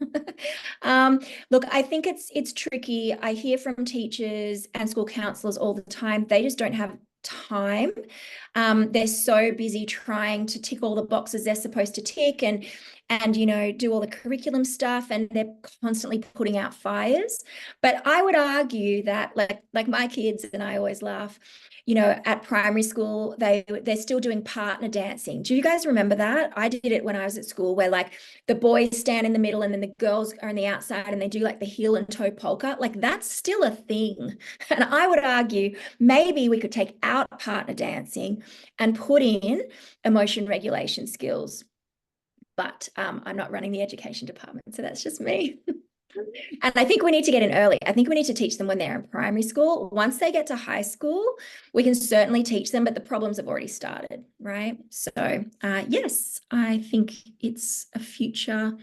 Look, I think it's tricky. I hear from teachers and school counselors all the time. They just don't have time. They're so busy trying to tick all the boxes they're supposed to tick and do all the curriculum stuff, and they're constantly putting out fires. But I would argue that like my kids, and I always laugh, at primary school, they're still doing partner dancing. Do you guys remember that? I did it when I was at school, where like the boys stand in the middle and then the girls are on the outside and they do like the heel and toe polka. Like that's still a thing. And I would argue maybe we could take out partner dancing and put in emotion regulation skills. But I'm not running the education department, so that's just me. And I think we need to get in early. I think we need to teach them when they're in primary school. Once they get to high school, we can certainly teach them, but the problems have already started, right? So yes, I think it's a future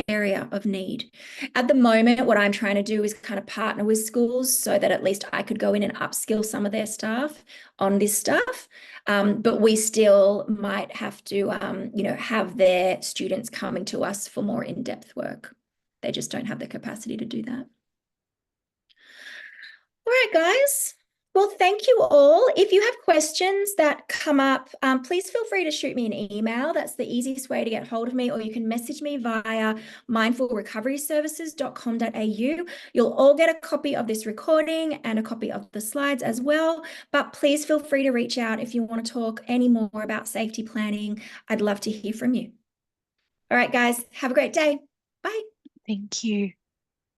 area of need. At the moment, what I'm trying to do is kind of partner with schools so that at least I could go in and upskill some of their staff on this stuff. But we still might have to, have their students coming to us for more in-depth work. They just don't have the capacity to do that. All right, guys. Well, thank you all. If you have questions that come up, please feel free to shoot me an email. That's the easiest way to get hold of me, or you can message me via mindfulrecoveryservices.com.au. You'll all get a copy of this recording and a copy of the slides as well. But please feel free to reach out if you want to talk any more about safety planning. I'd love to hear from you. All right, guys, have a great day. Bye. Thank you.